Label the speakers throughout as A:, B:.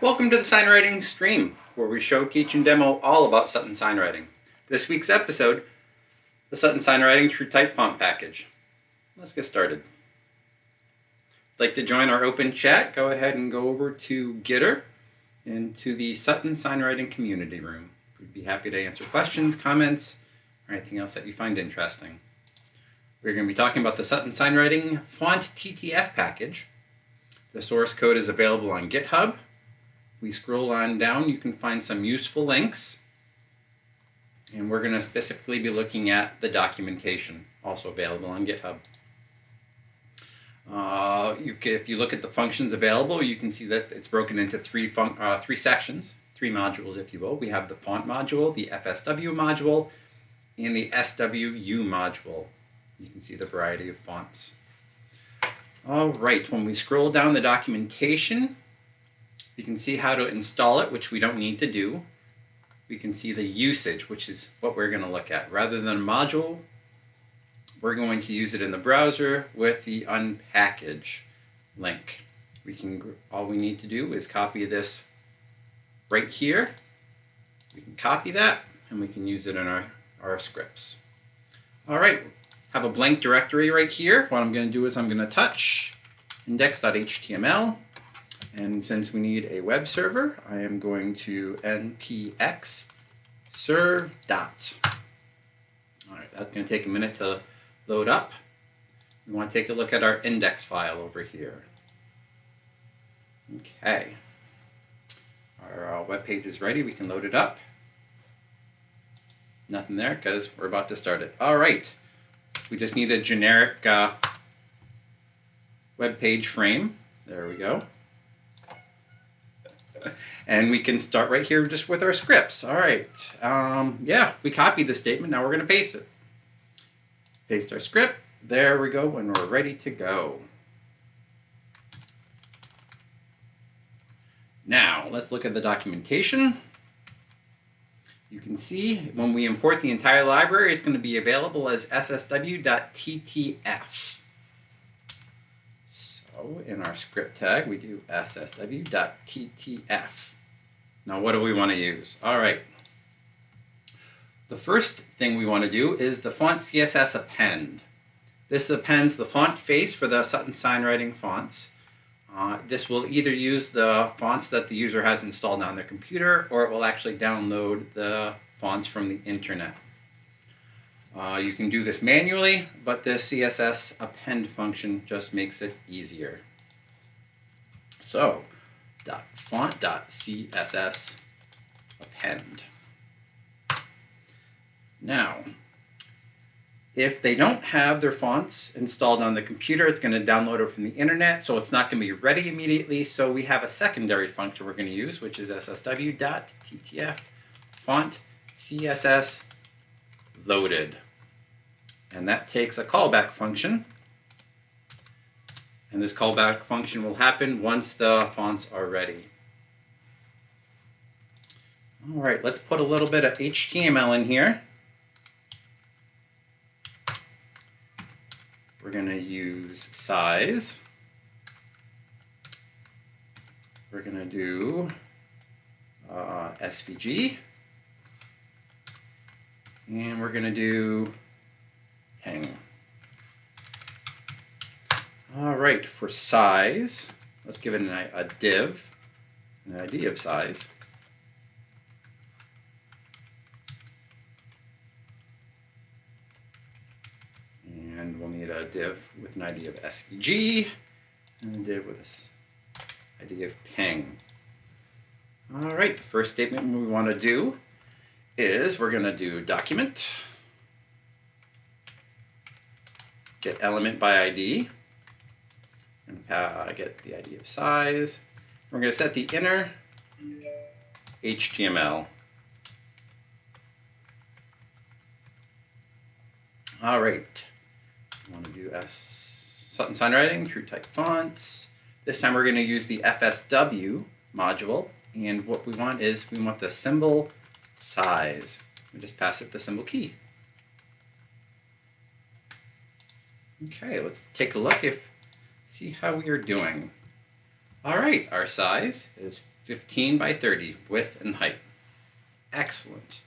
A: Welcome to the SignWriting stream, where we show, teach, and demo all about Sutton SignWriting. This week's episode, the Sutton SignWriting TrueType Font package. Let's get started. If you'd like to join our open chat, go ahead and go over to Gitter and to the Sutton SignWriting community room. We'd be happy to answer questions, comments, or anything else that you find interesting. We're going to be talking about the Sutton SignWriting Font TTF package. The source code is available on GitHub. We scroll on down, you can find some useful links. And we're going to specifically be looking at the documentation, also available on GitHub. If you look at the functions available, you can see that it's broken into three sections, three modules, if you will. We have the font module, the FSW module, and the SWU module. You can see the variety of fonts. All right, when we scroll down the documentation, you can see how to install it, which we don't need to do. We can see the usage, which is what we're going to look at. Rather than a module, we're going to use it in the browser with the unpackage link. All we need to do is copy this right here. We can copy that, and we can use it in our scripts. All right, have a blank directory right here. What I'm going to do is I'm going to touch index.html. And since we need a web server, I am going to npx serve dot. All right, that's going to take a minute to load up. We want to take a look at our index file over here. Okay. Our web page is ready. We can load it up. Nothing there because we're about to start it. All right. We just need a generic web page frame. There we go. And we can start right here just with our scripts. All right. Yeah, we copied the statement. Now we're going to paste it. Paste our script. There we go, and we're ready to go. Now, let's look at the documentation. You can see when we import the entire library, it's going to be available as ssw.ttf. So in our script tag, we do ssw.ttf. Now, what do we want to use? All right. The first thing we want to do is the font CSS append. This appends the font face for the Sutton SignWriting fonts. This will either use the fonts that the user has installed on their computer, or it will actually download the fonts from the internet. You can do this manually, but the CSS append function just makes it easier. So, .font.css append. Now, if they don't have their fonts installed on the computer, it's going to download it from the internet, so it's not going to be ready immediately. So we have a secondary function we're going to use, which is ssw.ttf font CSS loaded. And that takes a callback function. And this callback function will happen once the fonts are ready. All right, let's put a little bit of HTML in here. We're going to use size. We're going to do SVG. And we're going to do hang. All right, for size, let's give it a div, an ID of size. And we'll need a div with an ID of SVG, and a div with an ID of ping. All right, the first statement we want to do is we're going to do document, get element by ID. We're going to get the ID of size. We're going to set the inner HTML. All right. We want to do Sutton SignWriting TrueType Fonts. This time we're going to use the FSW module. And what we want is we want the symbol size. We just pass it the symbol key. Okay, let's take a look see how we are doing. All right, our size is 15 by 30, width and height. Excellent.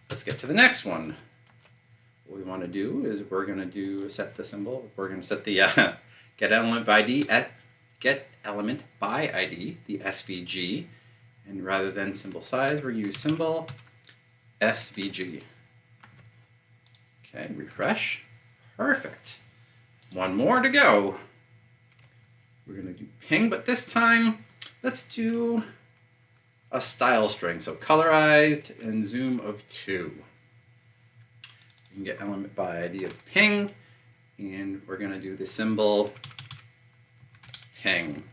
A: Let's get to the next one. What we want to do is we're going to set the symbol. We're going to set the get element by ID, the SVG, and rather than symbol size, we'll use symbol SVG. Okay, refresh. Perfect. One more to go. We're going to do ping, but this time let's do a style string. So colorized and zoom of 2. You can get element by ID of ping, and we're going to do the symbol ping.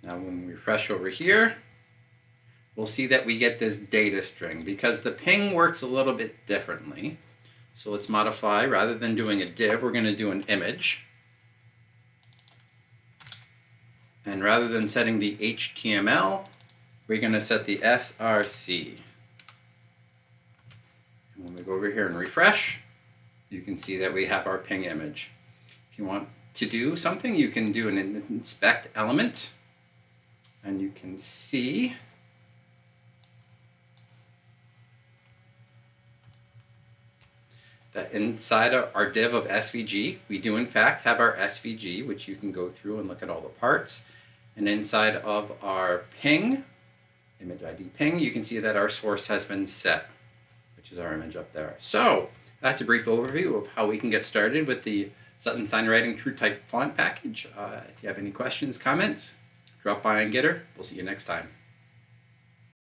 A: Now when we refresh over here, we'll see that we get this data string because the ping works a little bit differently. So let's modify, rather than doing a div, we're going to do an image. And rather than setting the HTML, we're going to set the src. And when we go over here and refresh, you can see that we have our ping image. If you want to do something, you can do an inspect element, and you can see that inside of our div of SVG, we do in fact have our SVG, which you can go through and look at all the parts. And inside of our ping, image ID ping, you can see that our source has been set, which is our image up there. So that's a brief overview of how we can get started with the Sutton SignWriting TrueType Font package. If you have any questions, comments, drop by and get her. We'll see you next time.